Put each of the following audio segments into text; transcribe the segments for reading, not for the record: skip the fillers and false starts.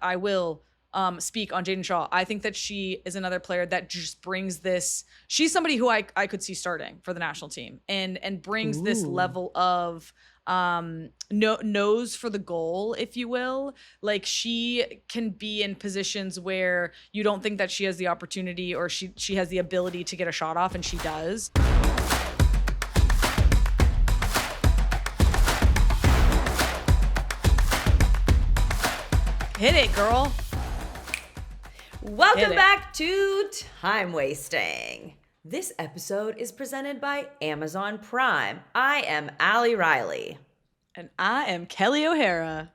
I will speak on Jaedyn Shaw. I think that she is another player that just brings this. She's somebody who I could see starting for the national team and brings this level of nose for the goal, if you will. Like, she can be in positions where you don't think that she has the opportunity or she has the ability to get a shot off, and she does. Hit it, girl. Welcome back to Time Wasting. This episode is presented by Amazon Prime. I am Ali Riley. And I am Kelley O'Hara.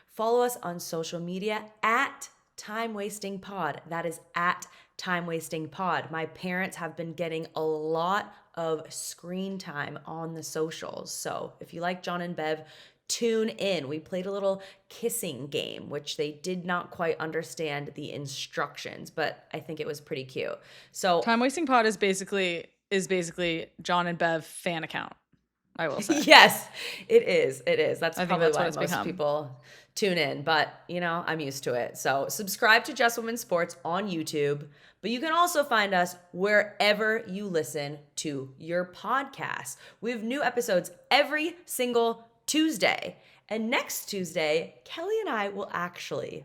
Follow us on social media at Time Wasting Pod. That is at Time Wasting Pod. My parents have been getting a lot of screen time on the socials. So if you like John and Bev, tune in. We played a little kissing game, which they did not quite understand the instructions, but I think it was pretty cute. So Time Wasting Pod is basically John and Bev fan account, I will say. Yes, it is. It is. That's probably that's why what most people tune in, but I'm used to it. So subscribe to Just Women Sports on YouTube, but you can also find us wherever you listen to your podcasts. We have new episodes every single Tuesday. And next Tuesday, Kelley and I will actually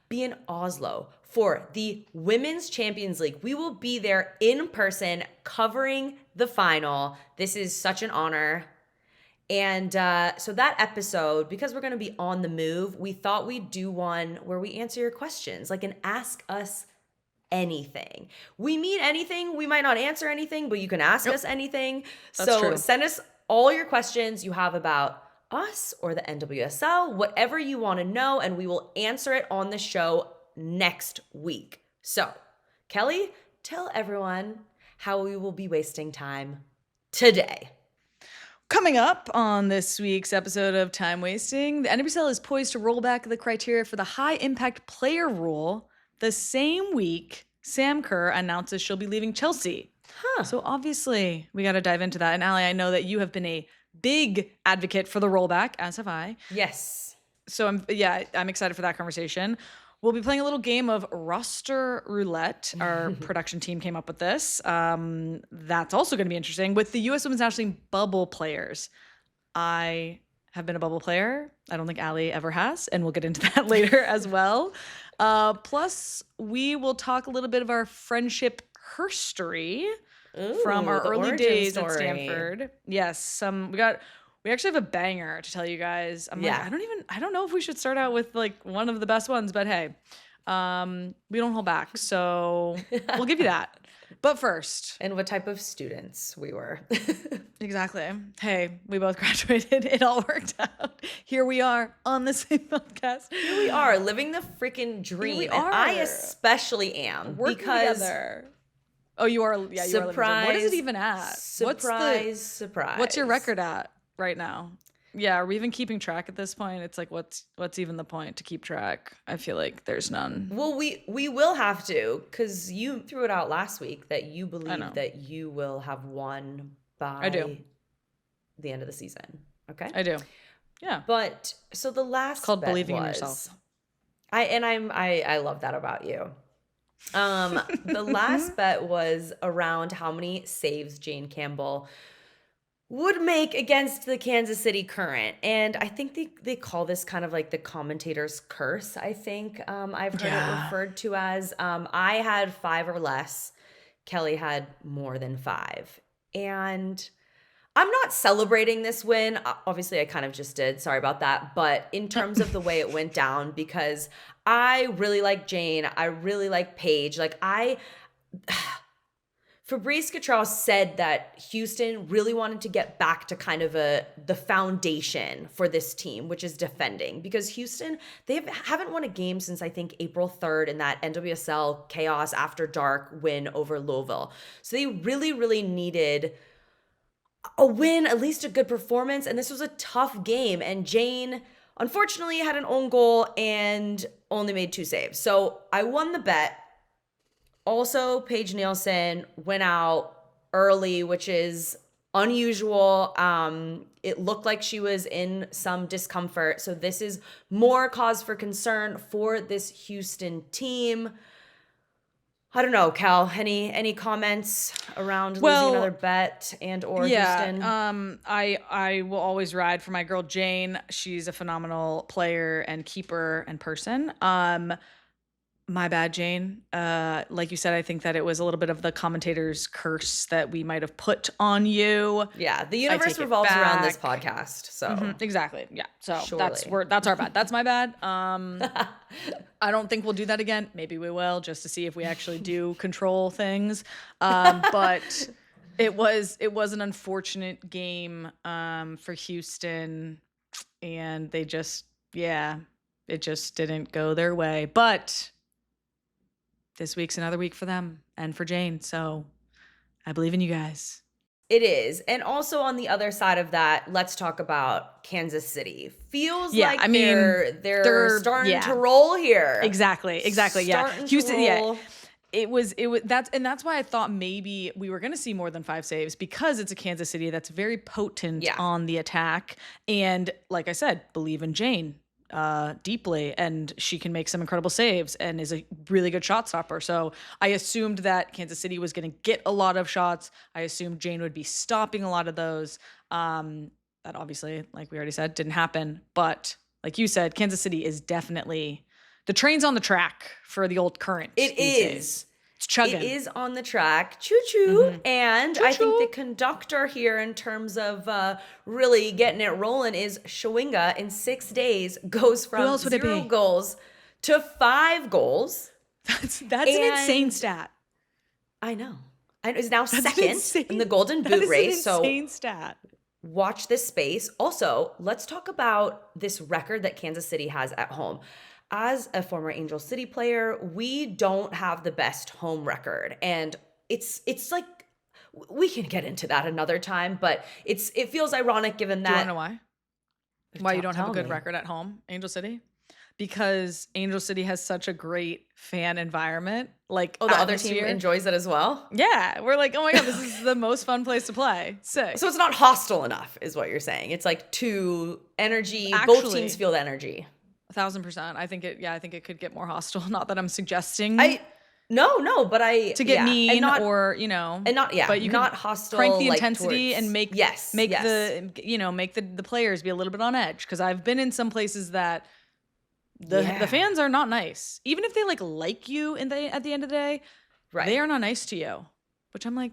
be in Oslo for the Women's Champions League. We will be there in person covering the final. This is such an honor. And so that episode, because we're going to be on the move, we thought we'd do one where we answer your questions, like an Ask Us Anything. We mean anything. We might not answer anything, but you can ask us anything. That's true. Send us all your questions you have about us or the NWSL, whatever you want to know, and we will answer it on the show next week. So, Kelley, tell everyone how we will be wasting time today. Coming up on this week's episode of Time Wasting, the NWSL is poised to roll back the criteria for the high impact player rule the same week Sam Kerr announces she'll be leaving Chelsea. So obviously we got to dive into that. And Ali, I know that you have been a big advocate for the rollback, as have I. Yes. So I'm excited for that conversation. We'll be playing a little game of roster roulette. Our production team came up with this. That's also going to be interesting with the U.S. Women's National Team bubble players. I have been a bubble player. I don't think Ali ever has, and we'll get into that later as well. Plus, we will talk a little bit of our friendship HERstory from our early days at Stanford. Yes, we actually have a banger to tell you guys. I don't know if we should start out with like one of the best ones, but hey, we don't hold back. So we'll give you that. But first. And what type of students we were. Exactly. Hey, we both graduated. It all worked out. Here we are on the same podcast. Here we are living the freaking dream. Here we are. And I especially am. Working together. Oh, you are. Yeah, you are. Surprise. What is it even at? Surprise. What's your record at right now? Yeah, are we even keeping track at this point? It's like, what's even the point to keep track? I feel like there's none. Well, we will have to, because you threw it out last week that you believe that you will have won by the end of the season. Okay? I do. Yeah. But so the last it's called bet believing in was, yourself. I love that about you. The last bet was around how many saves Jane Campbell would make against the Kansas City Current. And I think they call this kind of like the commentator's curse, I think. I've heard it referred to as. I had 5 or less. Kelley had more than 5. And I'm not celebrating this win. Obviously, I kind of just did. Sorry about that. But in terms of the way it went down, because I really like Jane. I really like Paige. Fabrice Cottrell said that Houston really wanted to get back to kind of the foundation for this team, which is defending. Because Houston, they haven't won a game since, I think, April 3rd in that NWSL Chaos After Dark win over Louisville. So they really, really needed a win, at least a good performance. And this was a tough game. And Jane, unfortunately, had an own goal and only made 2 saves. So I won the bet. Also, Paige Nielsen went out early, which is unusual. it looked like she was in some discomfort. So this is more cause for concern for this Houston team. I don't know, Cal, any comments around losing another bet and or Houston? I will always ride for my girl Jane. She's a phenomenal player and keeper and person. My bad, Jane. Like you said, I think that it was a little bit of the commentator's curse that we might have put on you. Yeah, the universe revolves around this podcast. So Exactly. Yeah. So Surely. that's our bad. That's my bad. I don't think we'll do that again. Maybe we will, just to see if we actually do control things. But it was an unfortunate game for Houston, and they just it just didn't go their way. But this week's another week for them and for Jane. So I believe in you guys. It is. And also on the other side of that, let's talk about Kansas City. Feels like they're starting to roll here. Exactly. Houston, that's why I thought maybe we were going to see more than 5 saves, because it's a Kansas City that's very potent on the attack. And like I said, believe in Jane deeply, and she can make some incredible saves and is a really good shot stopper. So I assumed that Kansas City was going to get a lot of shots. I assumed Jane would be stopping a lot of those. That obviously, like we already said, didn't happen. But like you said, Kansas City is definitely, the train's on the track for the old Current. It is. It's chugging. It is on the track. Choo-choo. And I think the conductor here in terms of really getting it rolling is Chawinga. In 6 days goes from 0 goals to 5 goals. That's an insane stat. I know. And is now second in the Golden Boot race. That's an insane stat. Watch this space. Also, let's talk about this record that Kansas City has at home. As a former Angel City player, we don't have the best home record. And it's like, we can get into that another time, but it feels ironic given that. Do you want to know why? Why you don't have a good record at home, Angel City? Because Angel City has such a great fan environment. Like, the other team enjoys it as well? Yeah. We're like, oh my God, this is the most fun place to play. Sick. So it's not hostile enough, is what you're saying. It's like too energy. Both teams feel the energy. 1,000%. I think it could get more hostile. Not that I'm suggesting. No, but to get mean and not, or but you not hostile. Crank the intensity and make the players be a little bit on edge. Because I've been in some places that the fans are not nice, even if they like you at the end of the day. Right, they are not nice to you. Which I'm like,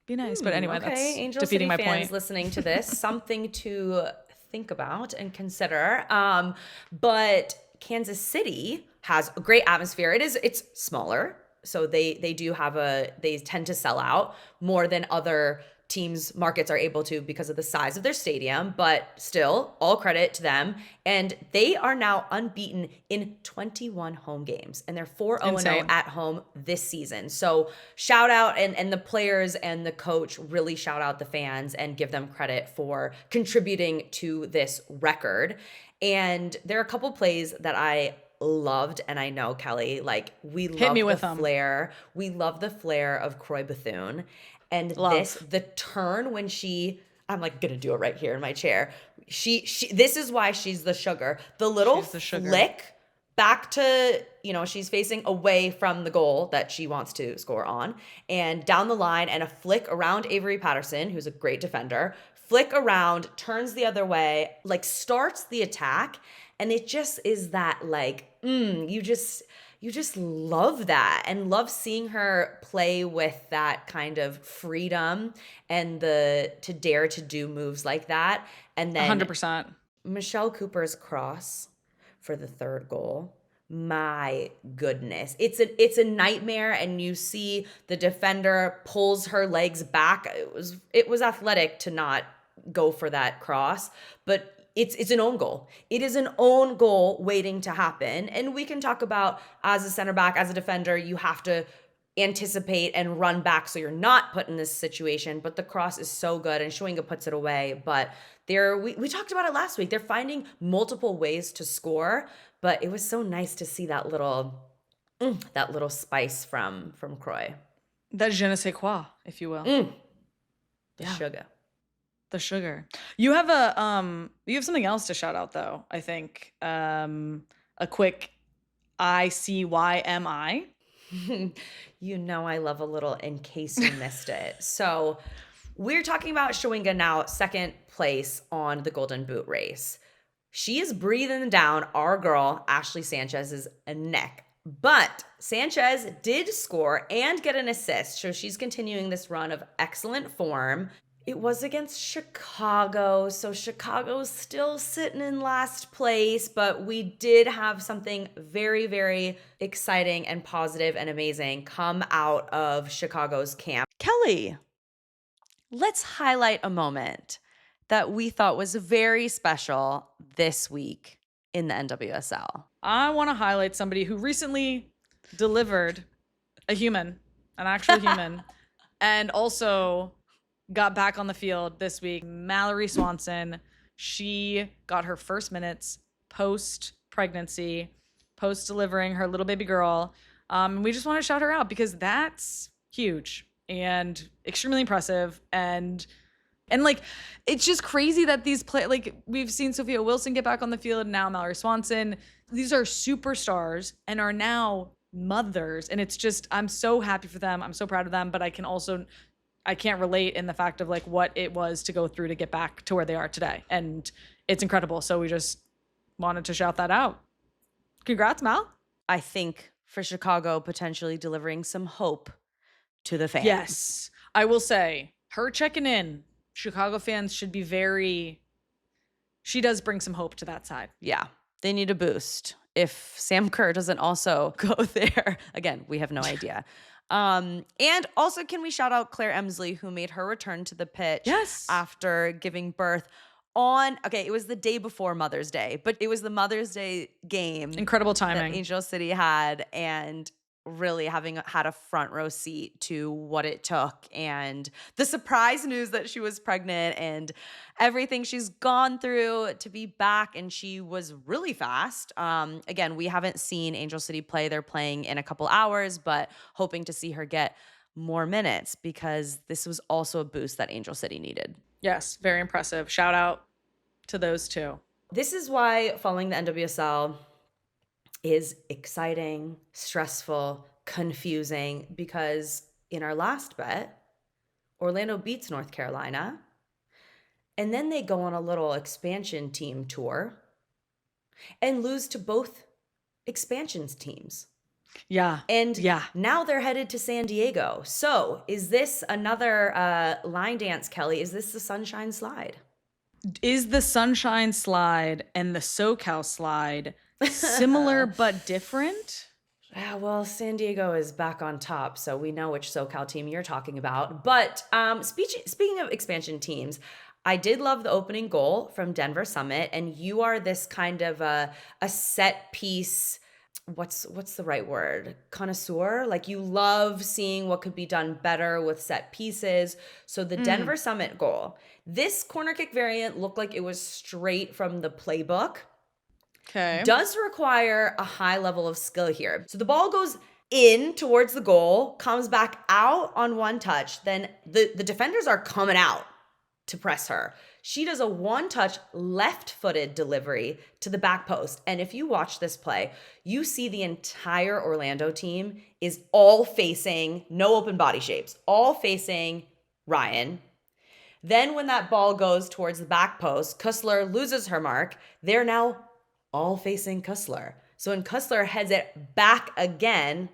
be nice. But anyway, that's Angel defeating City my fans point. Listening to this, something to think about and consider. But Kansas City has a great atmosphere. It's smaller, so they tend to sell out more than other teams' markets are able to because of the size of their stadium, but still, all credit to them. And they are now unbeaten in 21 home games, and they're 4-0 at home this season. So shout out, and the players and the coach really shout out the fans and give them credit for contributing to this record. And there are a couple plays that I loved, and I know, Kelly, we love the flair. We love the flair of Croix Bethune. And the turn when I'm gonna do it right here in my chair. This is why she's the sugar. The little flick back to, she's facing away from the goal that she wants to score on, and down the line, and a flick around Avery Patterson, who's a great defender, flick around, turns the other way, starts the attack. And it just is that you just love that, and love seeing her play with that kind of freedom and to dare to do moves like that. And then 100%. Michelle Cooper's cross for the 3rd goal. My goodness. It's a nightmare, and you see the defender pulls her legs back. It was athletic to not go for that cross, but it's an own goal. It is an own goal waiting to happen. And we can talk about, as a center back, as a defender, you have to anticipate and run back so you're not put in this situation. But the cross is so good, and Chawinga puts it away. But we talked about it last week. They're finding multiple ways to score, but it was so nice to see that little spice from Croix. That je ne sais quoi, if you will. Yeah. Sugar. The sugar. You have something else to shout out though, I think. A quick ICYMI. You know I love a little in case you missed it. So we're talking about Chawinga now, second place on the Golden Boot race. She is breathing down our girl, Ashley Sanchez's neck. But Sanchez did score and get an assist, so she's continuing this run of excellent form. It was against Chicago, so Chicago's still sitting in last place, but we did have something very, very exciting and positive and amazing come out of Chicago's camp. Kelley, let's highlight a moment that we thought was very special this week in the NWSL. I want to highlight somebody who recently delivered an actual human, and also got back on the field this week. Mallory Swanson. She got her first minutes post-pregnancy, post-delivering her little baby girl. We just want to shout her out because that's huge and extremely impressive. And like, it's just crazy that these we've seen Sophia Wilson get back on the field, now Mallory Swanson. These are superstars and are now mothers. And it's just, I'm so happy for them. I'm so proud of them. But I can't relate in the fact of like what it was to go through to get back to where they are today. And it's incredible. So we just wanted to shout that out. Congrats, Mal. I think for Chicago, potentially delivering some hope to the fans. Yes. I will say, her checking in, Chicago fans should be she does bring some hope to that side. Yeah. They need a boost. If Sam Kerr doesn't also go there, again, we have no idea. And also, can we shout out Claire Emsley, who made her return to the pitch after giving birth it was the day before Mother's Day, but it was the Mother's Day game. Incredible timing. That Angel City had, and really having had a front row seat to what it took and the surprise news that she was pregnant and everything she's gone through to be back. And she was really fast. Again, we haven't seen Angel City play. They're playing in a couple hours, but hoping to see her get more minutes because this was also a boost that Angel City needed. Yes, very impressive. Shout out to those two. This is why following the NWSL is exciting, stressful, confusing, because in our last bet, Orlando beats North Carolina, and then they go on a little expansion team tour and lose to both expansions teams. Yeah. And now they're headed to San Diego. So is this another line dance, Kelley? Is this the Sunshine Slide? Is the Sunshine Slide and the SoCal Slide similar but different? Yeah, well, San Diego is back on top, so we know which SoCal team you're talking about. But speaking of expansion teams, I did love the opening goal from Denver Summit, and you are this kind of a set piece. What's the right word? Connoisseur? Like, you love seeing what could be done better with set pieces. So the Denver Summit goal, this corner kick variant looked like it was straight from the playbook. Okay. Does require a high level of skill here. So the ball goes in towards the goal, comes back out on one touch. Then the defenders are coming out to press her. She does a one-touch left-footed delivery to the back post. And if you watch this play, you see the entire Orlando team is all facing, no open body shapes, all facing Ryan. Then when that ball goes towards the back post, Kussler loses her mark. They're now all facing Kussler. So when Kussler heads it back again,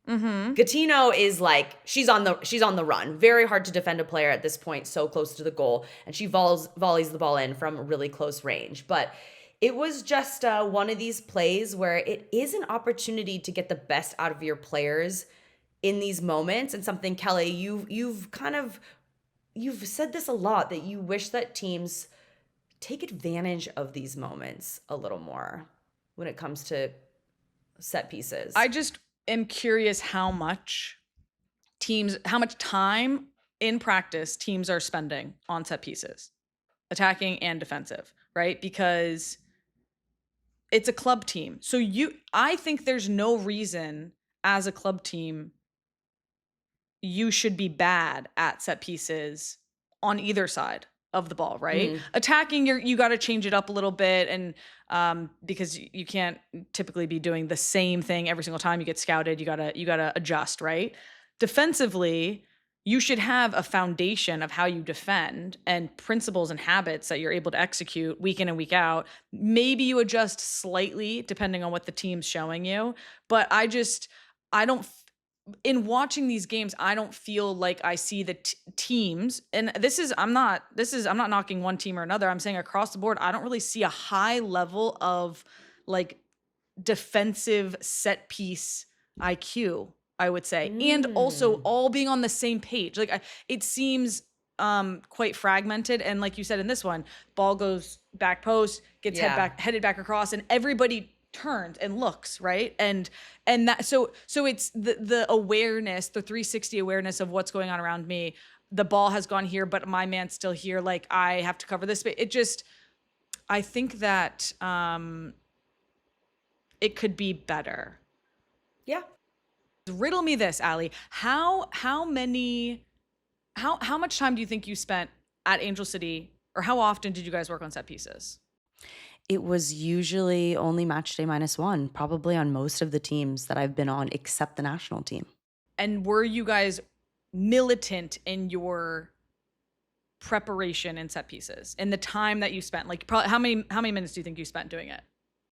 Gattino is like, she's on the run. Very hard to defend a player at this point, so close to the goal. And she volleys the ball in from really close range. But it was just one of these plays where it is an opportunity to get the best out of your players in these moments. And something, Kelley, you've said this a lot, that you wish that teams take advantage of these moments a little more when it comes to set pieces. I just am curious how much time in practice teams are spending on set pieces, attacking and defensive, right? Because it's a club team. So I think there's no reason as a club team you should be bad at set pieces on either side of the ball, right? Attacking, you got to change it up a little bit, and because you can't typically be doing the same thing every single time you get scouted. You gotta adjust, right? Defensively, you should have a foundation of how you defend and principles and habits that you're able to execute week in and week out. Maybe you adjust slightly depending on what the team's showing you, but I don't. In watching these games, I don't feel like I see the teams, and I'm not knocking one team or another. I'm saying across the board, I don't really see a high level of like defensive set piece IQ, I would say, and also all being on the same page. Like it seems quite fragmented, and like you said in this one, ball goes back post, gets headed back across, and everybody turns and looks, right? And that so it's the awareness, the 360 awareness of what's going on around me. The ball has gone here, but my man's still here. Like I have to cover this space. I think that it could be better. Yeah. Riddle me this, Ali. How much time do you think you spent at Angel City, or how often did you guys work on set pieces? It was usually only match day -1, probably on most of the teams that I've been on, except the national team. And were you guys militant in your preparation in set pieces and the time that you spent? Like, how many minutes do you think you spent doing it?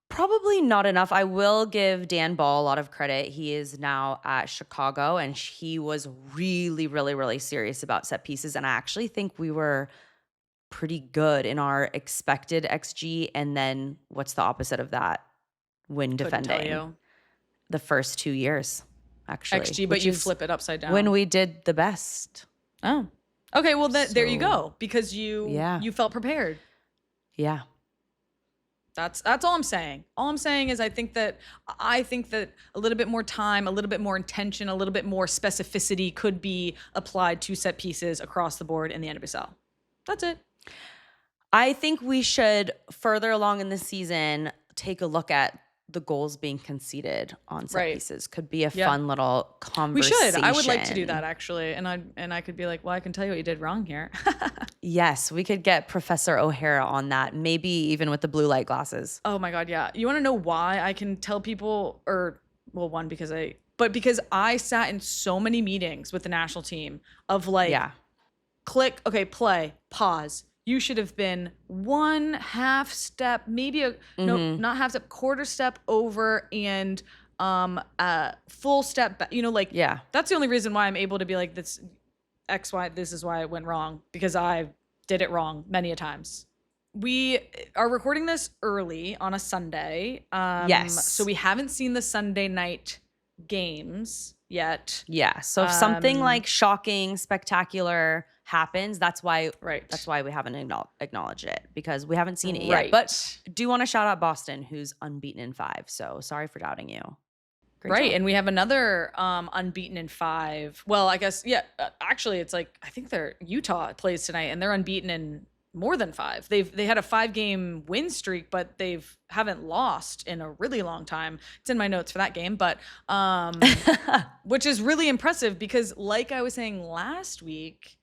Probably not enough. I will give Dan Ball a lot of credit. He is now at Chicago, and he was really, really, really serious about set pieces. And I actually think we were pretty good in our expected XG, and then what's the opposite of that when defending? The first 2 years, actually. XG, but you flip it upside down. When we did the best. Oh. Okay, well there you go, because you felt prepared. Yeah. That's all I'm saying. All I'm saying is I think that a little bit more time, a little bit more intention, a little bit more specificity could be applied to set pieces across the board in the NWSL. That's it. I think we should, further along in the season, take a look at the goals being conceded on set pieces. Could be a fun little conversation. We should. I would like to do that, actually. And I could be like, well, I can tell you what you did wrong here. Yes, we could get Professor O'Hara on that, maybe even with the blue light glasses. Oh my God, yeah. You want to know why I can tell people, because I sat in so many meetings with the national team of like, click, okay, play, pause. You should have been one half step, maybe not half step, quarter step over, and a full step back. That's the only reason why I'm able to be like, this X, Y, this is why it went wrong, because I did it wrong many a times. We are recording this early on a Sunday. Yes. So we haven't seen the Sunday night games yet. Yeah. So if something like shocking, spectacular happens, that's why we haven't acknowledged it, because we haven't seen it yet. But do want to shout out Boston, who's unbeaten in 5. So sorry for doubting you. Great job. And we have another unbeaten in 5. Well, I guess actually it's like, I think Utah plays tonight, and they're unbeaten in more than 5. They had a 5-game win streak, but haven't lost in a really long time. It's in my notes for that game, but which is really impressive, because like I was saying last week,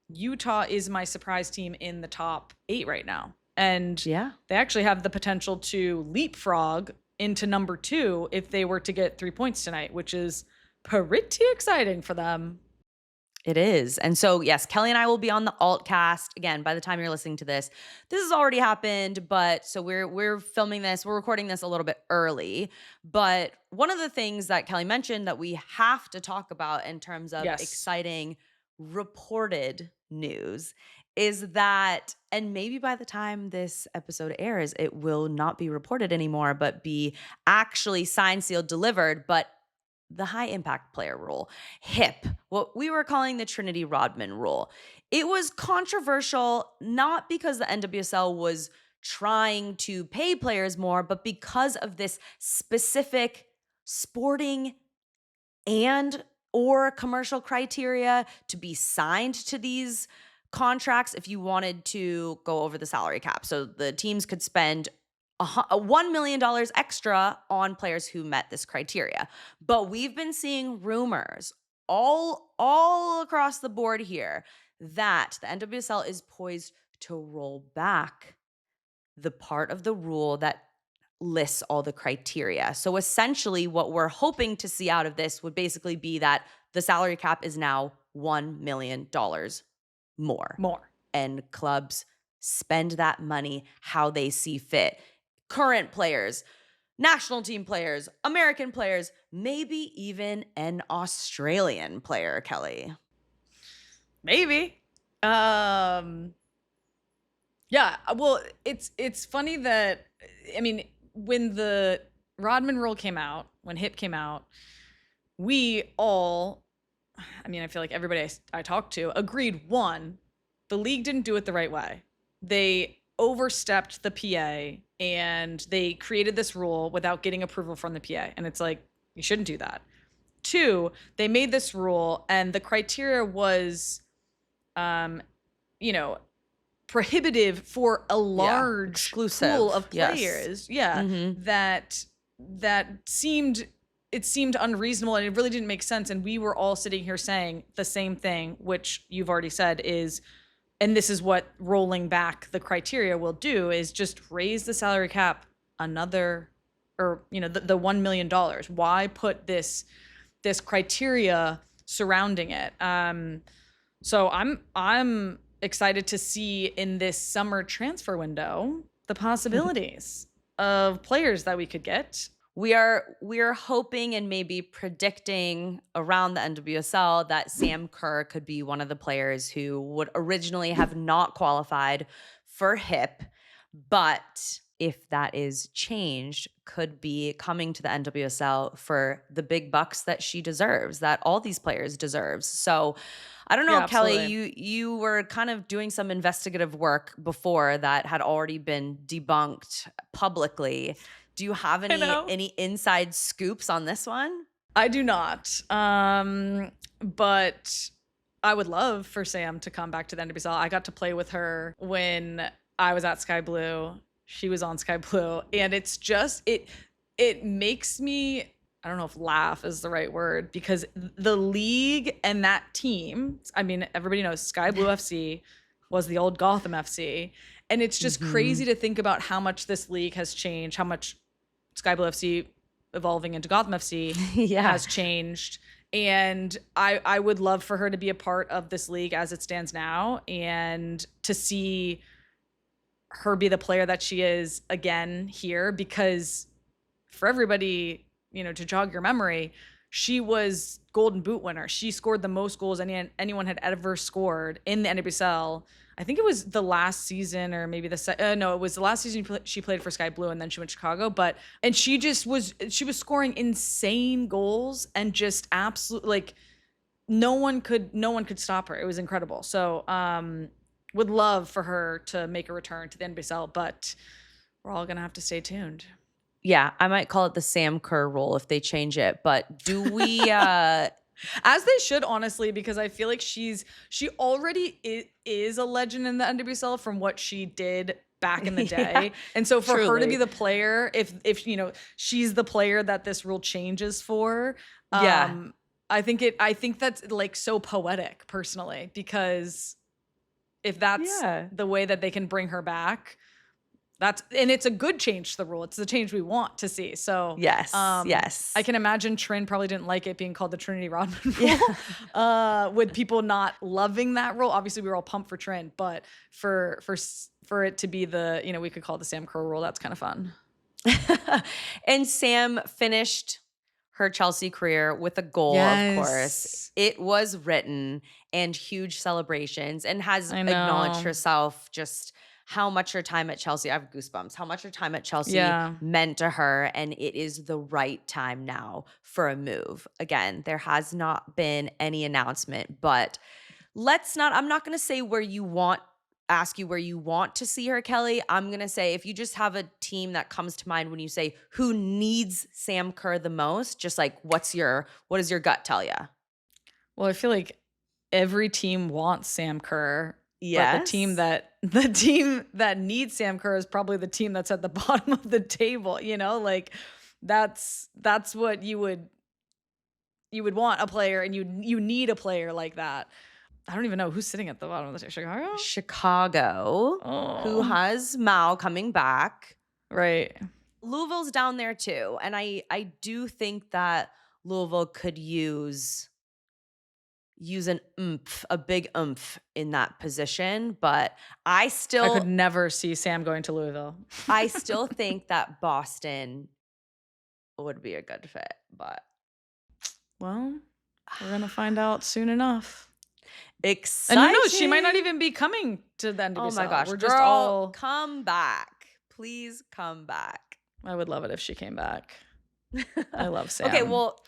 Utah is my surprise team in the top 8 right now. And they actually have the potential to leapfrog into number 2 if they were to get 3 points tonight, which is pretty exciting for them. It is. And so, yes, Kelly and I will be on the Altcast. Again, by the time you're listening to this has already happened, but so we're filming this, we're recording this a little bit early. But one of the things that Kelly mentioned that we have to talk about in terms of exciting reported news is that, and maybe by the time this episode airs, it will not be reported anymore, but be actually signed, sealed, delivered, but the high impact player rule, HIP, what we were calling the Trinity Rodman rule. It was controversial, not because the NWSL was trying to pay players more, but because of this specific sporting and or commercial criteria to be signed to these contracts if you wanted to go over the salary cap. So the teams could spend $1 million extra on players who met this criteria. But we've been seeing rumors all across the board here that the NWSL is poised to roll back the part of the rule that lists all the criteria. So essentially, what we're hoping to see out of this would basically be that the salary cap is now $1 million more. And clubs spend that money how they see fit. Current players, national team players, American players, maybe even an Australian player, Kelley. Maybe. Yeah, well, it's funny that, I mean, when the Rodman rule came out, when HIP came out, we all, I mean, I feel like everybody I talked to agreed, one, the league didn't do it the right way. They overstepped the PA and they created this rule without getting approval from the PA. And it's like, you shouldn't do that. Two, they made this rule and the criteria was, you know, prohibitive for a large pool of players. That seemed unreasonable and it really didn't make sense. And we were all sitting here saying the same thing, which you've already said is, and this is what rolling back the criteria will do, is just raise the salary cap another, or, you know, the $1 million. Why put this criteria surrounding it? So I'm excited to see in this summer transfer window the possibilities of players that we could get. We are hoping and maybe predicting around the NWSL that Sam Kerr could be one of the players who would originally have not qualified for HIP, but if that is changed, could be coming to the NWSL for the big bucks that she deserves, that all these players deserves. So I don't know, Kelley, you were kind of doing some investigative work before that had already been debunked publicly. Do you have any inside scoops on this one? I do not. But I would love for Sam to come back to the NWSL. I got to play with her when I was at Sky Blue. She was on Sky Blue. And it's just, it makes me, I don't know if laugh is the right word, because the league and that team, I mean, everybody knows Sky Blue FC was the old Gotham FC. And it's just crazy to think about how much this league has changed, how much Sky Blue FC evolving into Gotham FC has changed. And I would love for her to be a part of this league as it stands now, and to see her be the player that she is again here, because for everybody, you know, to jog your memory, she was Golden Boot winner. She scored the most goals anyone had ever scored in the NWSL. I think it was the last season, or maybe no, it was the last season she played for Sky Blue, and then she went to Chicago. And she was scoring insane goals and just absolute, like, no one could stop her. It was incredible. So would love for her to make a return to the NWSL, but we're all gonna have to stay tuned. Yeah, I might call it the Sam Kerr rule if they change it. But do we as they should, honestly, because I feel like she already is a legend in the NWSL from what she did back in the day. And so for her to be the player, if you know, she's the player that this rule changes for, I think that's like so poetic personally, because if that's the way that they can bring her back, and it's a good change to the rule. It's the change we want to see. So yes. I can imagine Trin probably didn't like it being called the Trinity Rodman rule, with people not loving that rule. Obviously we were all pumped for Trin, but for it to be the, you know, we could call it the Sam Kerr rule. That's kind of fun. And Sam finished her Chelsea career with a goal, of course. It was written, and huge celebrations, and has acknowledged herself just how much her time at Chelsea, I have goosebumps, how much her time at Chelsea meant to her. And it is the right time now for a move. Again, there has not been any announcement, but I'm not going to say ask you where you want to see her, Kelley. I'm going to say, if you just have a team that comes to mind when you say who needs Sam Kerr the most, just like, what does your gut tell you? Well, I feel like every team wants Sam Kerr. Yes. But the team that needs Sam Kerr is probably the team that's at the bottom of the table, you know? Like, that's what you would want a player, and you need a player like that. I don't even know who's sitting at the bottom of the Chicago. Chicago, who Oh, has Mao coming back. right. Louisville's down there too. And I do think that Louisville could use an a big oomph in that position, but I could never see Sam going to Louisville. I still think that Boston would be a good fit, but Well, we're gonna find out soon enough. exciting. And who knows? She might not even be coming to the NWSL. Oh my gosh, we're girl, just all. come back. Please come back. I would love it if she came back. I love Sam. Okay, well,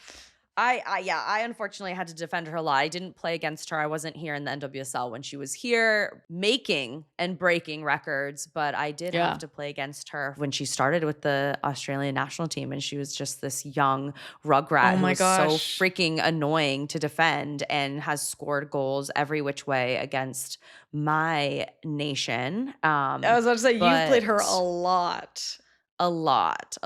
I unfortunately had to defend her a lot. I didn't play against her. I wasn't here in the NWSL when she was here making and breaking records, but I did have to play against her when she started with the Australian national team, and she was just this young rugrat who was so freaking annoying to defend and has scored goals every which way against my nation. I was about to say, you've played her a lot. A lot.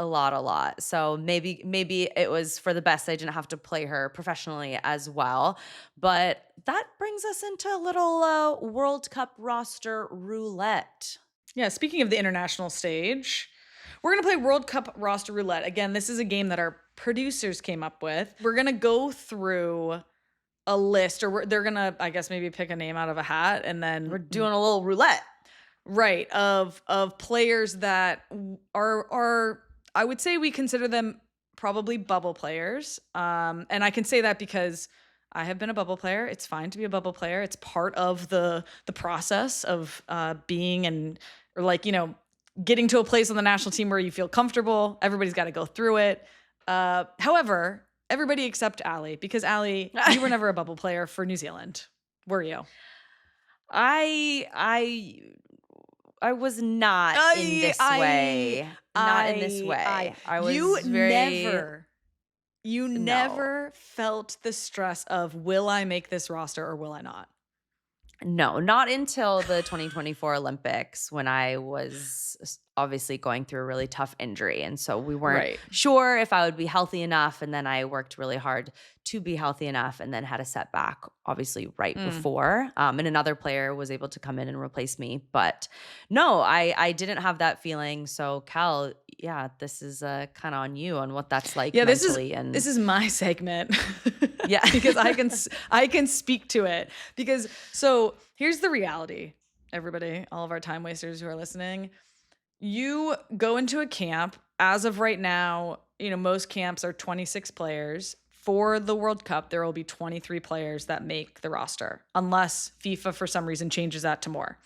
So maybe it was for the best I didn't have to play her professionally as well. But that brings us into a little World Cup roster roulette. Yeah, speaking of the international stage, we're going to play World Cup roster roulette. Again, this is a game that our producers came up with. We're going to go through a list, or they're going to, I guess, maybe pick a name out of a hat, and then we're doing a little roulette. Right, of players that are I would say we consider them probably bubble players. And I can say that because I have been a bubble player. It's fine to be a bubble player. It's part of the process of being or like, getting to a place on the national team where you feel comfortable. Everybody's got to go through it. However, everybody except Ali, because Ali, you were never a bubble player for New Zealand, were you? I was not in this way. Not in this way. I was You never felt the stress of, will I make this roster or will I not? No, not until the 2024 Olympics, when I was obviously going through a really tough injury. And so we weren't sure if I would be healthy enough. And then I worked really hard to be healthy enough, and then had a setback, obviously, right before. And another player was able to come in and replace me. But no, I didn't have that feeling. So Cal, yeah, this is kind of on you on what that's like mentally. This is my segment. Yeah. Because I can speak to it. Because so here's the reality, everybody, all of our time wasters who are listening. You go into a camp, as of right now, most camps are 26 players. For the World Cup, there will be 23 players that make the roster, unless FIFA for some reason changes that to more.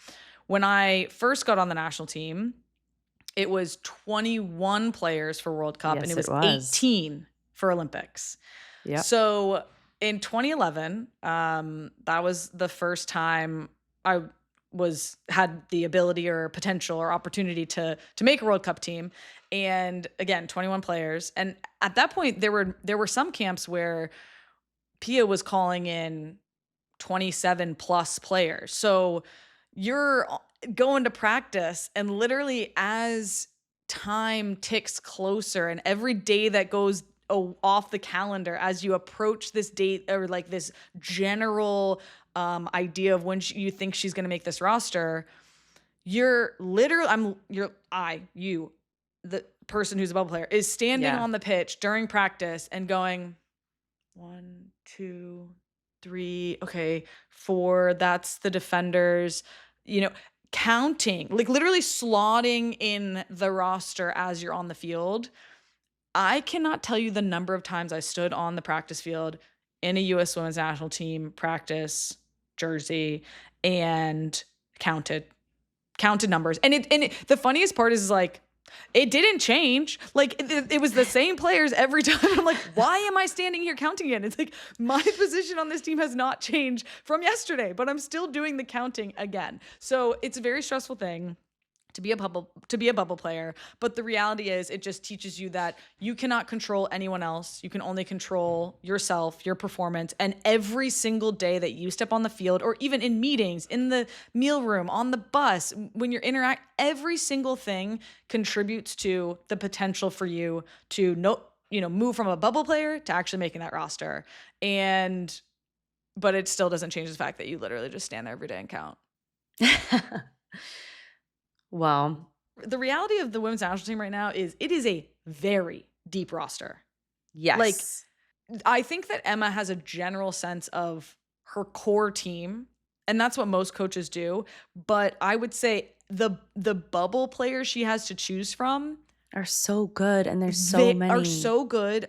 When I first got on the national team, it was 21 players for World Cup, and it was 18 for Olympics. Yeah. So in 2011, that was the first time I had the ability or potential or opportunity to make a World Cup team. And again, 21 players. And at that point, there were some camps where Pia was calling in 27 plus players. So you're going to practice, and literally as time ticks closer and every day that goes off the calendar, as you approach this date or like this general idea of when you think she's going to make this roster, you're literally, the person who's a bubble player, is standing on the pitch during practice and going 1, 2, 3, okay, 4, that's the defenders, counting, like literally slotting in the roster as you're on the field. I cannot tell you the number of times I stood on the practice field in a U.S. women's national team practice jersey and counted numbers. And the funniest part is like, it didn't change. Like it was the same players every time. I'm like, why am I standing here counting again? It's like my position on this team has not changed from yesterday, but I'm still doing the counting again. So it's a very stressful thing to be a bubble player. But the reality is, it just teaches you that you cannot control anyone else. You can only control yourself, your performance. And every single day that you step on the field, or even in meetings, in the meal room, on the bus, when you're every single thing contributes to the potential for you to move from a bubble player to actually making that roster. And but it still doesn't change the fact that you literally just stand there every day and count. Well, The reality of the women's national team right now is it is a very deep roster. yes. Like, I think that Emma has a general sense of her core team, and that's what most coaches do. But I would say the bubble players she has to choose from are so good, and there's so they many. are so good,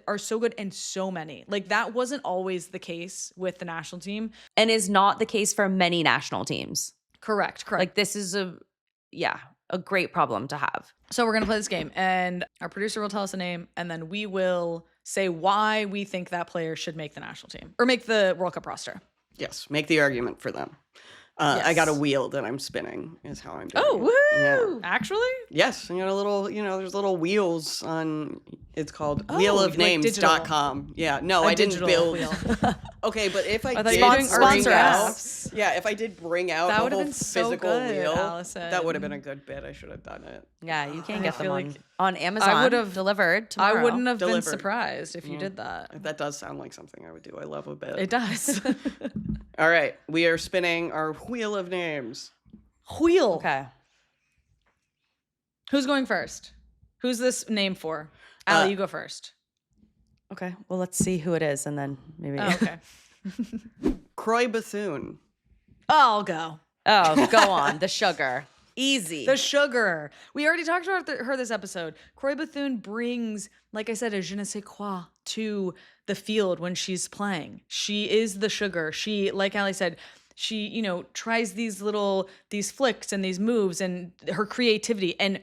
and so many. Like, that wasn't always the case with the national team. And is not the case for many national teams. Correct. Like, this is a great problem to have. So we're going to play this game, and our producer will tell us a name, and then we will say why we think that player should make the national team or make the World Cup roster. Yes, make the argument for them. I got a wheel that I'm spinning is how I'm doing Oh, it. woohoo! Yeah. Actually? Yes, I got a little, there's little wheels on, it's called Oh, wheelofnames.com. Yeah, no, I didn't digital build. wheel. Okay, but if I thought did you were doing sponsor bring out, apps. yeah, if I did bring out That a would have whole been so physical good, wheel, Allison. that would have been a good bit. I should have done it. Yeah, you can I get them feel on, like on Amazon. would've- delivered tomorrow. I wouldn't have been Delivered. surprised if you did that. That does sound like something I would do. I love a bit. It does. All right, we are spinning our wheel of names. Wheel. Okay. Who's going first? Who's this name for? Ali, you go first. Okay. Well, let's see who it is, and then maybe. Oh, okay. Croix Bethune. I'll go. Oh, go on. The sugar. Easy. The sugar. We already talked about her this episode. Croix Bethune brings, like I said, a je ne sais quoi to the field when she's playing. She is the sugar. She, like Ali said, she, tries these flicks and these moves and her creativity. And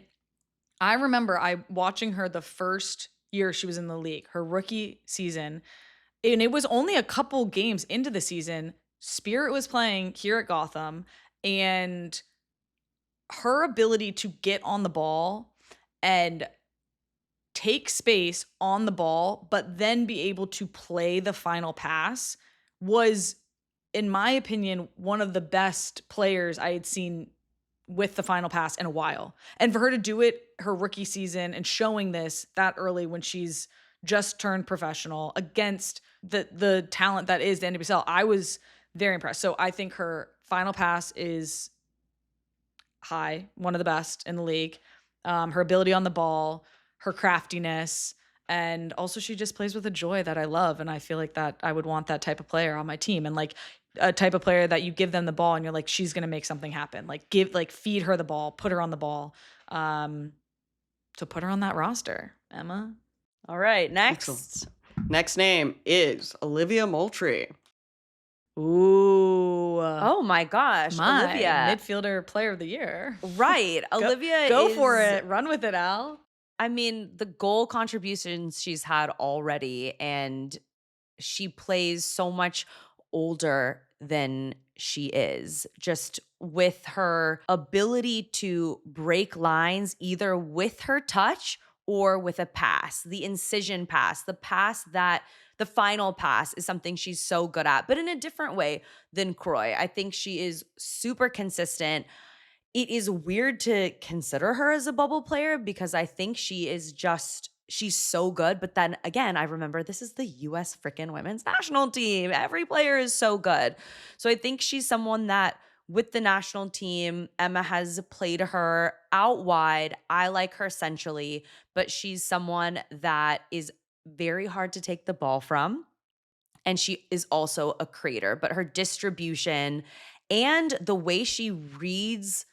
I remember watching her the first year she was in the league, her rookie season. And it was only a couple games into the season. Spirit was playing here at Gotham, and her ability to get on the ball and take space on the ball, but then be able to play the final pass was, in my opinion, one of the best players I had seen with the final pass in a while. And for her to do it her rookie season and showing this that early when she's just turned professional against the talent that is the NWSL, I was very impressed. So I think her final pass is high, one of the best in the league. Her ability on the ball, her craftiness, and also she just plays with a joy that I love. And I feel like that I would want that type of player on my team. And like a type of player that you give them the ball and you're like, she's going to make something happen. Like feed her the ball, put her on the ball. So put her on that roster, Emma. All right. Next. Excellent. Next name is Olivia Moultrie. Ooh. Oh my gosh. My Olivia. midfielder player of the year. Right. Olivia Go is, for it. Run with it, Al. I mean, the goal contributions she's had already, and she plays so much older than she is, just with her ability to break lines either with her touch or with a pass. The incision pass, the final pass is something she's so good at, but in a different way than Croix. I think she is super consistent. It is weird to consider her as a bubble player because I think she's so good. But then again, I remember this is the US freaking women's national team. Every player is so good. So I think she's someone that with the national team, Emma has played her out wide. I like her centrally, but she's someone that is very hard to take the ball from. And she is also a creator, but her distribution and the way she reads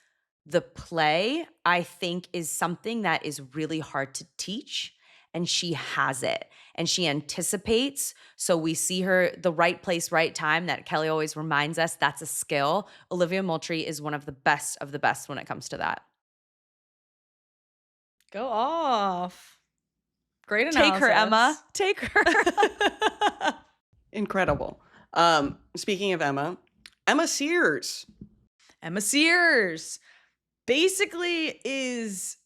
the play, I think, is something that is really hard to teach. And she has it. And she anticipates. So we see her the right place, right time. That Kelly always reminds us that's a skill. Olivia Moultrie is one of the best when it comes to that. Go off. Great analysis. Take her, Emma. Take her. Incredible. Speaking of Emma Sears. Emma Sears basically is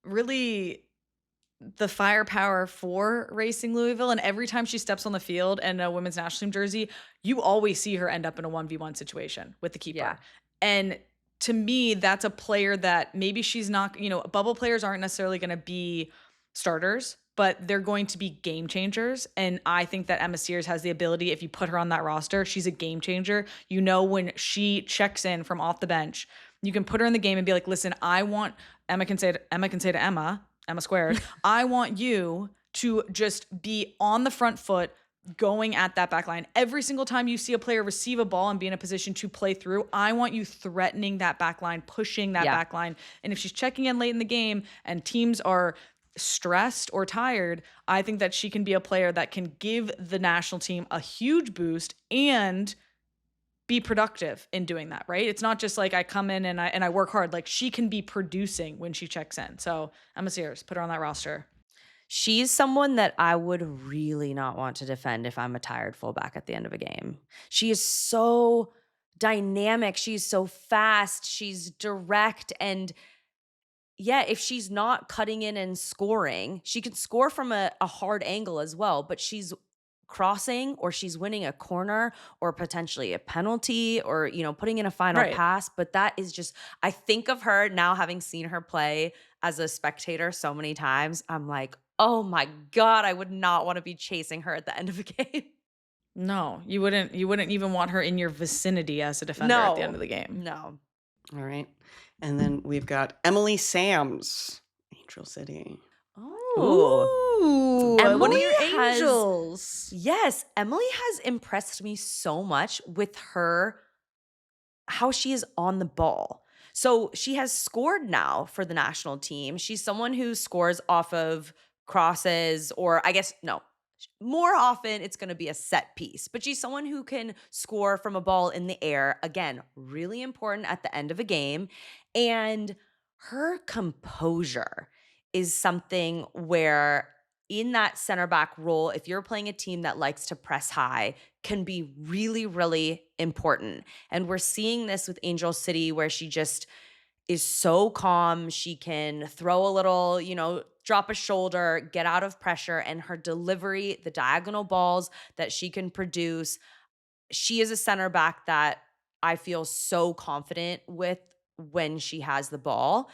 really the firepower for Racing Louisville. And every time she steps on the field in a women's national team jersey, you always see her end up in a 1v1 situation with the keeper. Yeah. And to me, that's a player that maybe she's not, bubble players aren't necessarily going to be starters but they're going to be game changers. And I think that Emma Sears has the ability, if you put her on that roster, she's a game changer. You know, when she checks in from off the bench, you can put her in the game and be like, listen, Emma can say to Emma squared, I want you to just be on the front foot, going at that back line. Every single time you see a player receive a ball and be in a position to play through, I want you threatening that back line, pushing that back line. And if she's checking in late in the game and teams are stressed or tired, I think that she can be a player that can give the national team a huge boost and be productive in doing that, right? It's not just like I come in and I work hard. Like, she can be producing when she checks in. So Emma Sears, put her on that roster. She's someone that I would really not want to defend if I'm a tired fullback at the end of a game. She is so dynamic. She's so fast. She's direct. And yeah, if she's not cutting in and scoring, she can score from a hard angle as well, but she's crossing or she's winning a corner or potentially a penalty or, putting in a final pass. But that is just, I think of her now, having seen her play as a spectator so many times. I'm like, oh my God, I would not want to be chasing her at the end of a game. No, you wouldn't even want her in your vicinity as a defender at the end of the game. No. All right. And then we've got Emily Sams, Angel City. Oh. Ooh, one of Emily your has- angels. Yes, Emily has impressed me so much with how she is on the ball. So she has scored now for the national team. She's someone who scores off of crosses, or I guess, no, more often it's going to be a set piece, but she's someone who can score from a ball in the air. Again, really important at the end of a game. And her composure is something where in that center back role, if you're playing a team that likes to press high, can be really, really important. And we're seeing this with Angel City, where she just is so calm. She can throw a little, drop a shoulder, get out of pressure, and her delivery, the diagonal balls that she can produce. She is a center back that I feel so confident with when she has the ball.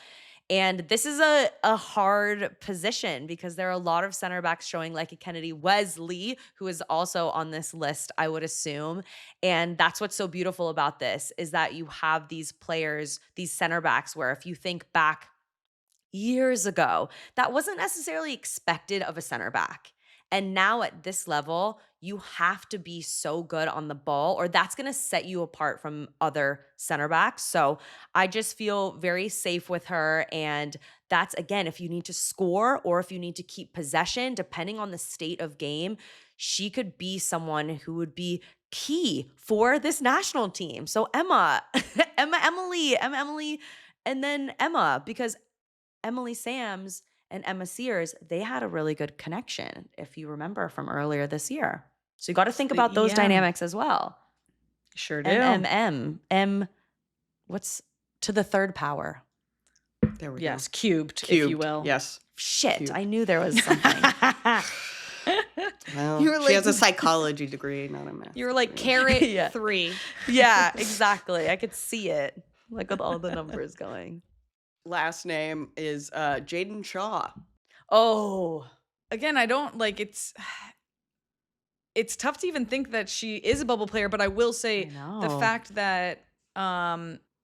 And this is a hard position because there are a lot of center backs showing, like a Kennedy Wesley, who is also on this list, I would assume. And that's what's so beautiful about this, is that you have these players, these center backs, where if you think back years ago, that wasn't necessarily expected of a center back. And now at this level, you have to be so good on the ball, or that's going to set you apart from other center backs. So I just feel very safe with her. And that's, again, if you need to score or if you need to keep possession, depending on the state of game, she could be someone who would be key for this national team. So Emily, and then Emma, because Emily Sams and Emma Sears, they had a really good connection, if you remember from earlier this year. So you got to think about those dynamics as well. Sure do. M, what's to the third power? There we Yes, go. cubed, if you will. Yes. Shit, Cubed. I knew there was something. Well, You were she has a like- psychology degree, not a math. You were like degree. carat 3. Yeah, exactly. I could see it, like with all the numbers going. Last name is Jaedyn Shaw. Oh, Again, I don't like it's tough to even think that she is a bubble player, but I will say I the know. fact that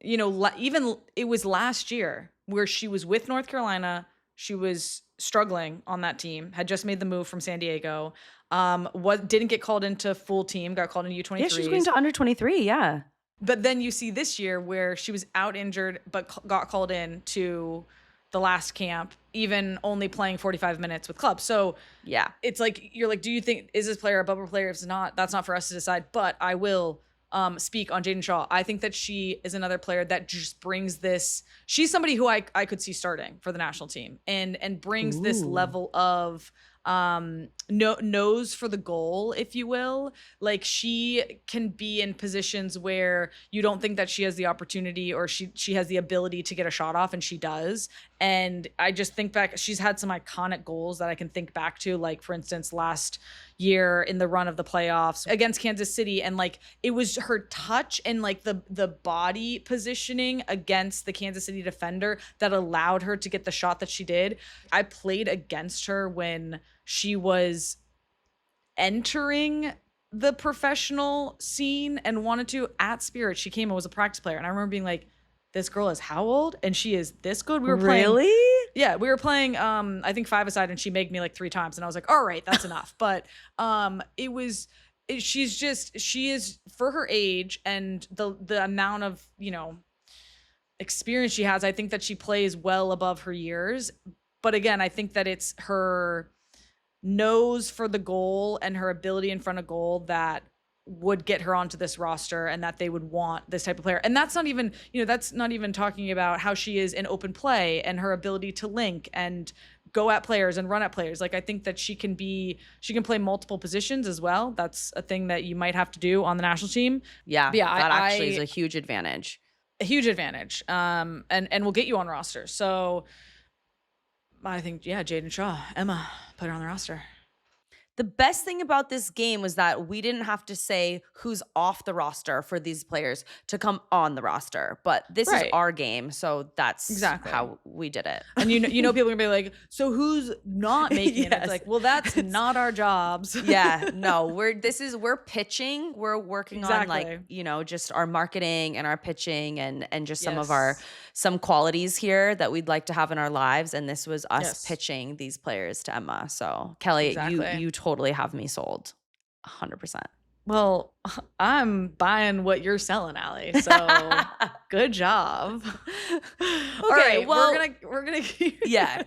even it was last year where she was with North Carolina, she was struggling on that team, had just made the move from San Diego, didn't get called into full team, got called into U23s. yeah, she's going to under 23, yeah. But then you see this year where she was out injured, but got called in to the last camp, even only playing 45 minutes with club. So Yeah. it's like, you're like, do you think, is this player a bubble player? If it's not, that's not for us to decide. But I will speak on Jaedyn Shaw. I think that she is another player that just brings this. She's somebody who I could see starting for the national team and brings this level of nose for the goal, if you will. Like, she can be in positions where you don't think that she has the opportunity or she has the ability to get a shot off, and she does. And I just think back, she's had some iconic goals that I can think back to, like, for instance, last year in the run of the playoffs against Kansas City. And like, it was her touch and like the body positioning against the Kansas City defender that allowed her to get the shot that she did. I played against her when she was entering the professional scene and wanted to at Spirit. She came and was a practice player. And I remember being like, this girl is how old? And she is this good? We were playing. Really? Yeah, we were playing, I think 5-a-side, and she made me like 3 times. And I was like, all right, that's enough. But she is, for her age and the amount of, experience she has, I think that she plays well above her years. But again, I think that it's her nose for the goal and her ability in front of goal that would get her onto this roster and that they would want this type of player. And that's not even, that's not even talking about how she is in open play and her ability to link and go at players and run at players. Like, I think that she can play multiple positions as well. That's a thing that you might have to do on the national team. Yeah, yeah, that actually is a huge advantage. A huge advantage. And will get you on roster. So I think, Jaedyn Shaw, Emma, put her on the roster. The best thing about this game was that we didn't have to say who's off the roster for these players to come on the roster. But this is our game, so that's exactly how we did it. And people are gonna be like, so who's not making it? It's like, well, that's not our jobs. Yeah, no, we're pitching. We're working on like, just our marketing and our pitching and just some qualities here that we'd like to have in our lives. And this was us pitching these players to Emma. So Kelley, you totally have me sold 100%. Well, I'm buying what you're selling, Ali. So good job. Okay, all right, well, we're gonna keep yeah.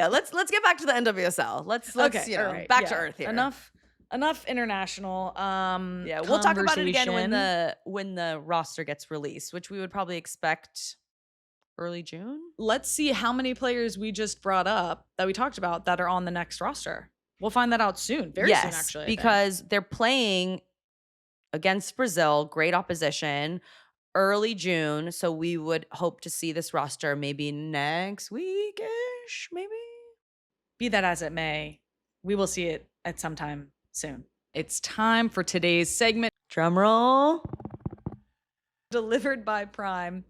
Let's get back to the NWSL. Let's back to earth here. Enough international. We'll talk about it again when the roster gets released, which we would probably expect early June. Let's see how many players we just brought up that we talked about that are on the next roster. We'll find that out soon. Very soon, actually. Because they're playing against Brazil, great opposition, early June. So we would hope to see this roster maybe next week-ish, maybe. Be that as it may, we will see it at some time soon. It's time for today's segment. Drum roll. Delivered by Prime,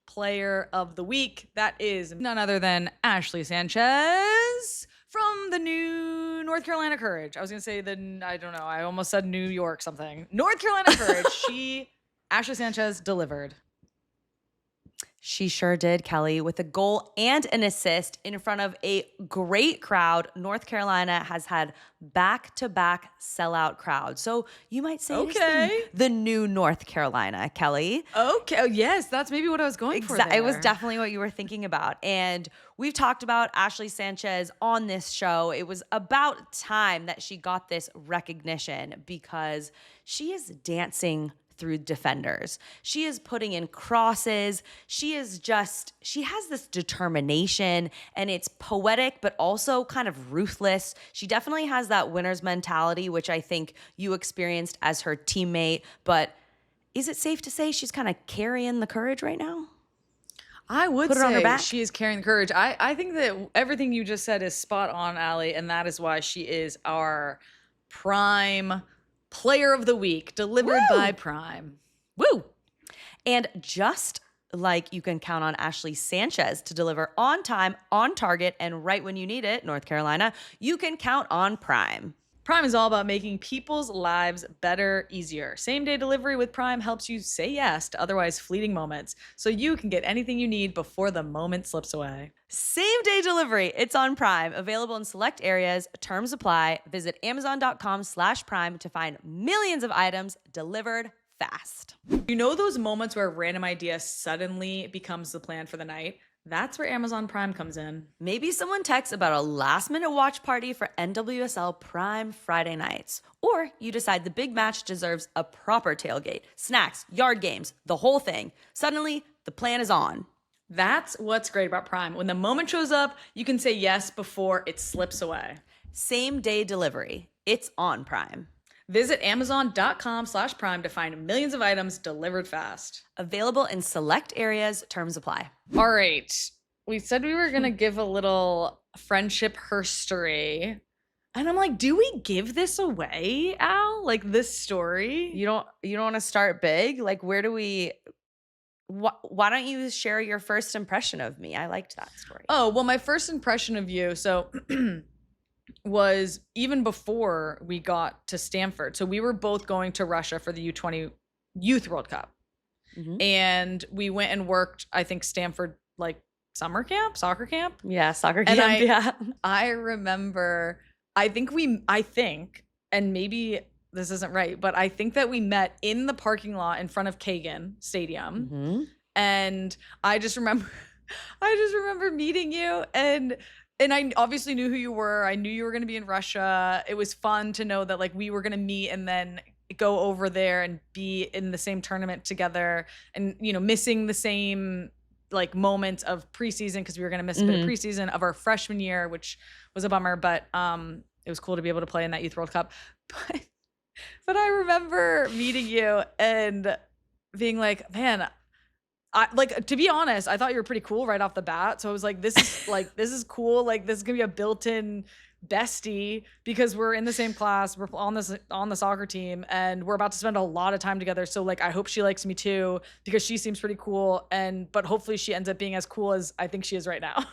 Player of the Week. That is none other than Ashley Sanchez from the new North Carolina Courage. I was going to say I don't know. I almost said New York something. North Carolina Courage. Ashley Sanchez delivered. She sure did, Kelley, with a goal and an assist in front of a great crowd. North Carolina has had back-to-back sellout crowds. So you might say it's the new North Carolina, Kelley. Okay. Oh, yes, that's maybe what I was going for there. It was definitely what you were thinking about. And we've talked about Ashley Sanchez on this show. It was about time that she got this recognition because she is dancing through defenders. She is putting in crosses. She has this determination, and it's poetic, but also kind of ruthless. She definitely has that winner's mentality, which I think you experienced as her teammate. But is it safe to say she's kind of carrying the Courage right now? I would say she is carrying the Courage. I think that everything you just said is spot on, Ali, and that is why she is our prime Player of the Week, delivered by Prime. Woo! And just like you can count on Ashley Sanchez to deliver on time, on target, and right when you need it, North Carolina, you can count on Prime. Prime is all about making people's lives better, easier. Same-day delivery with Prime helps you say yes to otherwise fleeting moments, so you can get anything you need before the moment slips away. Same-day delivery. It's on Prime. Available in select areas. Terms apply. Visit Amazon.com/Prime to find millions of items delivered fast. You know those moments where a random idea suddenly becomes the plan for the night? That's where Amazon Prime comes in. Maybe someone texts about a last-minute watch party for NWSL Prime Friday nights. Or you decide the big match deserves a proper tailgate, snacks, yard games, the whole thing. Suddenly, the plan is on. That's what's great about Prime. When the moment shows up, you can say yes before it slips away. Same-day delivery. It's on Prime. Visit Amazon.com/Prime to find millions of items delivered fast. Available in select areas. Terms apply. All right. We said we were going to give a little friendship HERstory. And I'm like, do we give this away, Al? Like this story? You don't want to start big? Like, where do we why don't you share your first impression of me? I liked that story. Oh, well, my first impression of you, so was even before we got to Stanford. So we were both going to Russia for the U20 Youth World Cup. Mhm. And we went and worked, I think, Stanford like soccer camp. Yeah, soccer And camp. Yeah. I remember, I think, and maybe this isn't right, but I think that we met in the parking lot in front of Kagan Stadium. Mhm. And I just remember meeting you, and I obviously knew who you were. I knew you were going to be in Russia. It was fun to know that like we were going to meet and then go over there and be in the same tournament together, and missing the same like moments of preseason because we were going to miss a bit of preseason of our freshman year, which was a bummer, but it was cool to be able to play in that Youth World Cup. But I remember meeting you and being like, man, to be honest, I thought you were pretty cool right off the bat. So I was like, this is cool. Like this is gonna be a built-in bestie because we're in the same class. We're on the soccer team and we're about to spend a lot of time together. So like, I hope she likes me too because she seems pretty cool. But hopefully she ends up being as cool as I think she is right now.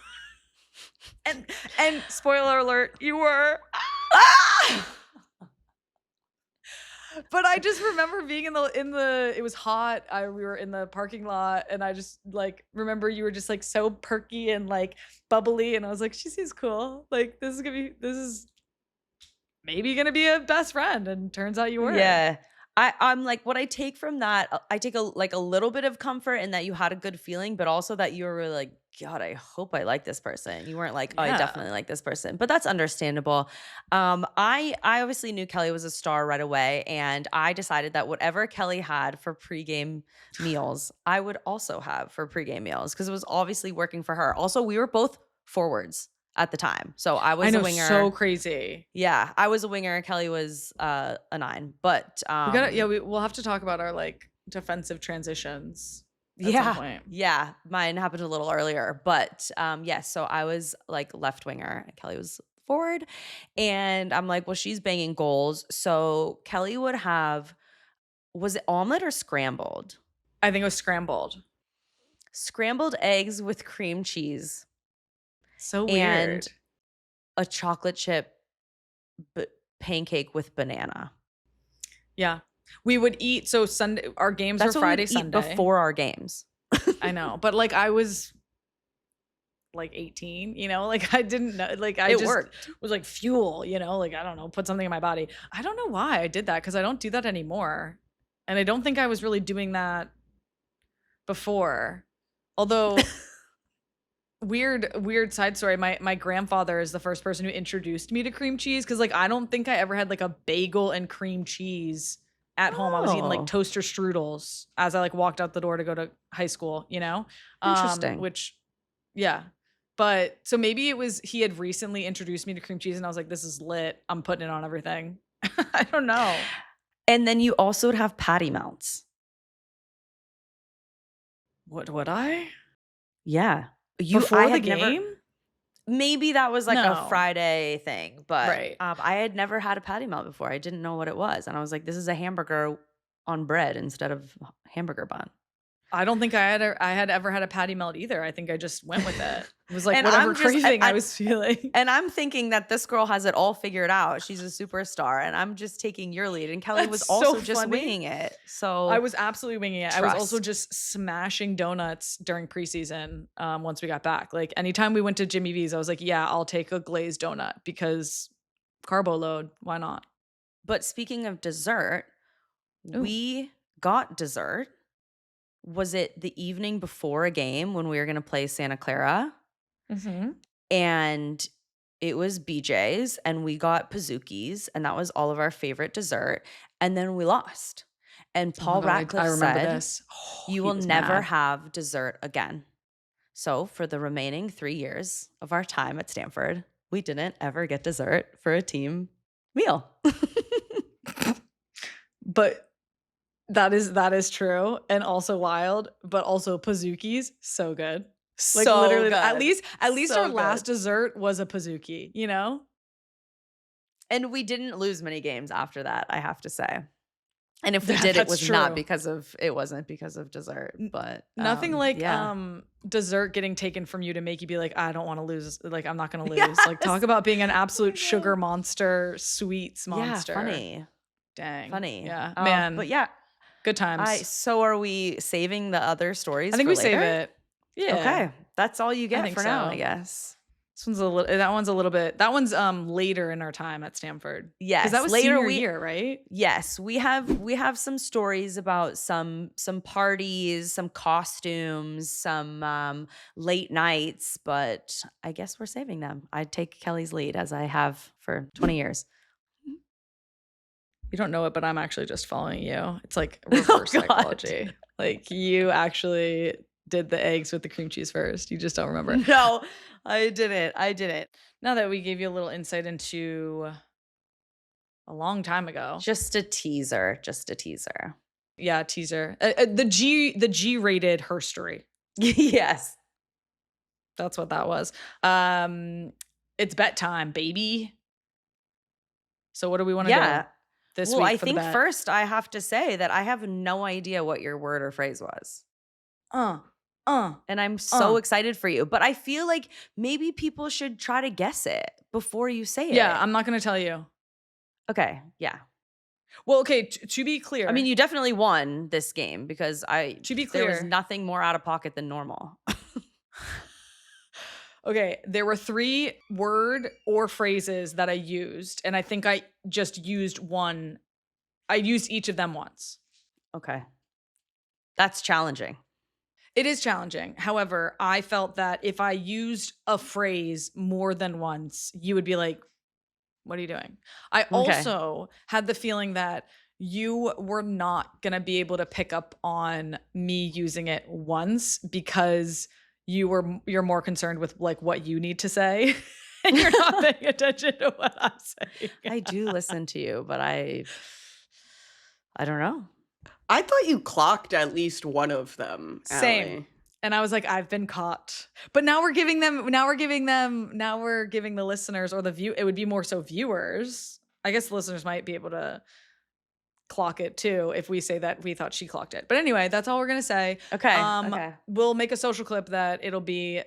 and spoiler alert, you were. But I just remember being in the it was hot. We were in the parking lot and I just like remember you were just like so perky and like bubbly and I was like, she seems cool. Like this is maybe gonna be a best friend, and turns out you were. Yeah. I'm like, what I take from that, I take a little bit of comfort in that you had a good feeling, but also that you were really like, God, I hope I like this person. You weren't like, oh, I definitely like this person, but that's understandable. I obviously knew Kelley was a star right away, and I decided that whatever Kelley had for pregame meals, I would also have for pregame meals because it was obviously working for her. Also, we were both forwards at the time. So I was a winger. So crazy. Yeah, I was a winger. Kelley was a 9. But we'll have to talk about our like defensive transitions at some point. Yeah, mine happened a little earlier. But yes, so I was like left winger and Kelley was forward. And I'm like, well, she's banging goals. So Kelley would have, was it omelet or scrambled? I think it was scrambled. Scrambled eggs with cream cheese. So weird. And a chocolate chip pancake with banana. Yeah. We would eat. So Sunday, our games were Friday, Sunday. Before our games. I know. But like I was like 18, like I didn't know. Like I just was like fuel, like I don't know, put something in my body. I don't know why I did that because I don't do that anymore. And I don't think I was really doing that before. Although... Weird side story. My grandfather is the first person who introduced me to cream cheese because like I don't think I ever had like a bagel and cream cheese at home. I was eating like toaster strudels as I like walked out the door to go to high school, Interesting. Which, yeah. But so maybe it was he had recently introduced me to cream cheese and I was like, this is lit. I'm putting it on everything. I don't know. And then you also would have patty melts. What would I? Yeah. Before the game? Maybe that was like a Friday thing, but right. I had never had a patty melt before. I didn't know what it was. And I was like, this is a hamburger on bread instead of hamburger bun. I don't think I had ever had a patty melt either. I think I just went with it. It was like whatever craving I was feeling. And I'm thinking that this girl has it all figured out. She's a superstar, and I'm just taking your lead. And Kelley was also just winging it. So I was absolutely winging it. I was also just smashing donuts during preseason. Once we got back, like anytime we went to Jimmy V's, I was like, yeah, I'll take a glazed donut because carbo load. Why not? But speaking of dessert, we got dessert. Was it the evening before a game when we were going to play Santa Clara? Mm-hmm. And it was BJ's and we got Pazookies and that was all of our favorite dessert. And then we lost. And Paul Ratcliffe said, you will never have dessert again. So for the remaining 3 years of our time at Stanford, we didn't ever get dessert for a team meal. But that is true and also wild, but also Pazookies, so good. Like so literally good. At least so our good. last dessert was a Pazookie, And we didn't lose many games after that, I have to say. And if we did, it That's was not true. because of dessert, but Nothing like yeah. dessert getting taken from you to make you be like, I don't want to lose. Like, I'm not going to lose. Like, talk about being an absolute sugar monster, sweets monster. Yeah, funny. Dang. Funny. Yeah. Man. But yeah, Good times. so are we saving the other stories I think for we save later? it. Yeah. Okay. That's all you get think for now, so. I guess. This one's a little. That one's a little bit. That one's later in our time at Stanford. Yes. Because that was later senior year, right? Yes, we have some stories about some parties, some costumes, some late nights, but I guess we're saving them. I'd take Kelly's lead as I have for 20 years. You don't know it, but I'm actually just following you. It's like reverse psychology. Like you actually did the eggs with the cream cheese first. You just don't remember. No, I didn't. Now that we gave you a little insight into a long time ago. Just a teaser. Yeah, teaser. The G-rated HERstory. Yes. That's what that was. It's bedtime, baby. So what do we want to do this week I for think the bet? first I have to say that I have no idea what your word or phrase was. And I'm so excited for you. But I feel like maybe people should try to guess it before you say it. Yeah, I'm not going to tell you. Okay. Yeah. Well, okay, to be clear. I mean, you definitely won this game because To be there was clear. nothing more out of pocket than normal. Okay, there were 3 word or phrases that I used, and I think I just used one. I used each of them once. Okay. That's challenging. It is challenging. However, I felt that if I used a phrase more than once, you would be like, what are you doing? I also had the feeling that you were not going to be able to pick up on me using it once because you're more concerned with like what you need to say and you're not paying attention to what I'm saying. I do listen to you, but I don't know. I thought you clocked at least one of them. Same. Allie. And I was like, I've been caught. But now we're giving the listeners or the view. It would be more so viewers. I guess the listeners might be able to clock it too if we say that we thought she clocked it. But anyway, that's all we're going to say. Okay. Okay. We'll make a social clip that it'll be,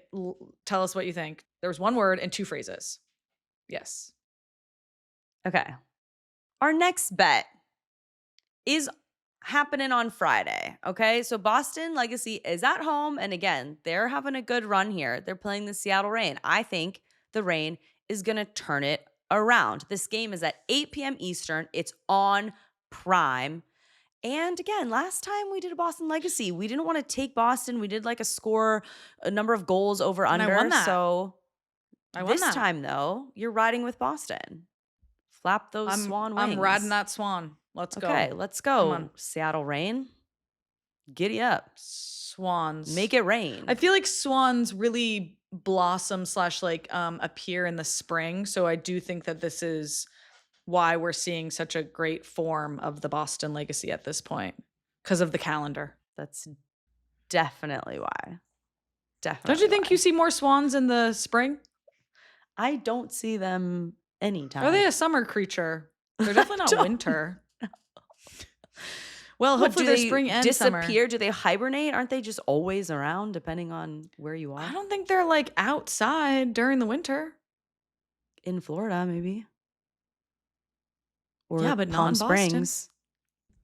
tell us what you think. There was 1 word and 2 phrases. Yes. Okay. Our next bet is happening on Friday. Okay. So Boston Legacy is at home. And again, they're having a good run here. They're playing the Seattle Reign. I think the Reign is going to turn it around. This game is at 8 p.m. Eastern. It's on Prime. And again, last time we did a Boston Legacy, we didn't want to take Boston. We did like a number of goals over And I under. won that. So I won this that. time though, you're riding with Boston. Flap those swan wings. I'm riding that swan. Let's go. Okay, let's go. Come on. Seattle Reign. Giddy up. Swans. Make it rain. I feel like swans really blossom / like appear in the spring. So I do think that this is why we're seeing such a great form of the Boston Legacy at this point because of the calendar. That's definitely why. Definitely. Don't you think you see more swans in the spring? I don't see them anytime. Are they a summer creature? They're definitely not don't winter. Well, What, hopefully do they're they spring and disappear? summer. Do they hibernate? Aren't they just always around depending on where you are? I don't think they're like outside during the winter. In Florida, maybe. Or Yeah, but Palm non-Boston. Springs.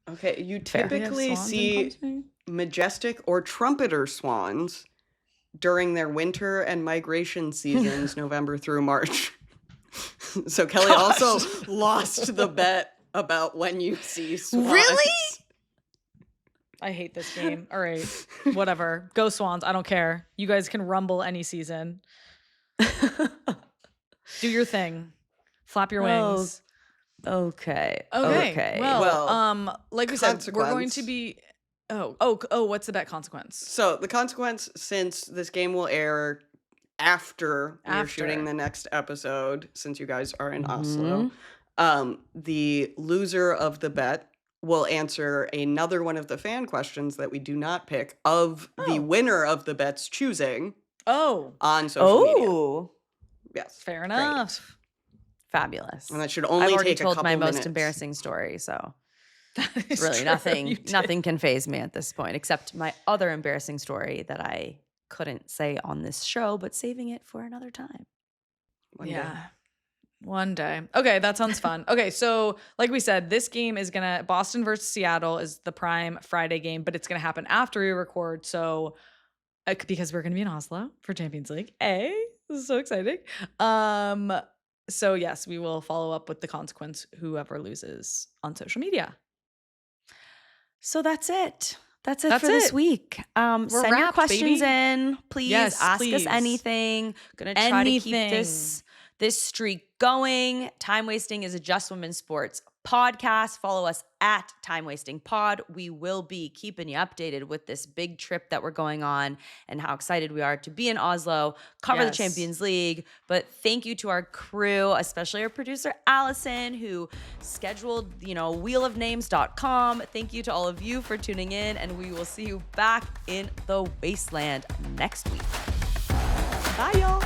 Okay, you Fair. Do they have typically swans in see Palm Springs? majestic or trumpeter swans during their winter and migration seasons, November through March. So Kelly also lost the bet about when you see swans. Really? I hate this game. All right. Whatever. Go Swans. I don't care. You guys can rumble any season. Do your thing. Flap your wings. Okay. Okay. Well, like we said, we're going consequence. to be Oh, what's the bet consequence? So the consequence, since this game will air after we're shooting After. the next episode, since you guys are in Mhm. Oslo, the loser of the bet will answer another one of the fan questions that we do not pick of the Oh. winner of the bet's choosing Oh, on social media. Oh, Yes. fair Great. enough. Fabulous. And that should only I've already take a told couple my minutes. most embarrassing story, so It's really true, nothing you did. nothing can faze me at this point, except my other embarrassing story that I couldn't say on this show, but saving it for another time. One day. Yeah. One day. Okay, that sounds fun. Okay, so like we said, this game is gonna Boston versus Seattle is the prime Friday game, but it's gonna happen after we record. So because we're gonna be in Oslo for Champions League. This is so exciting. So yes, we will follow up with the consequence whoever loses on social media. So that's it. That's That's for this it. week. Send your wrapped, questions baby. in. Please Yes, ask please. us anything. Gonna try to keep Anything. this streak going. Time Wasting is a Just Women Sports podcast. Follow us at Time Wasting Pod. We will be keeping you updated with this big trip that we're going on and how excited we are to be in Oslo, cover the Yes. Champions League. But thank you to our crew, especially our producer Allison, who scheduled, wheelofnames.com. Thank you to all of you for tuning in, and we will see you back in the wasteland next week. Bye, y'all.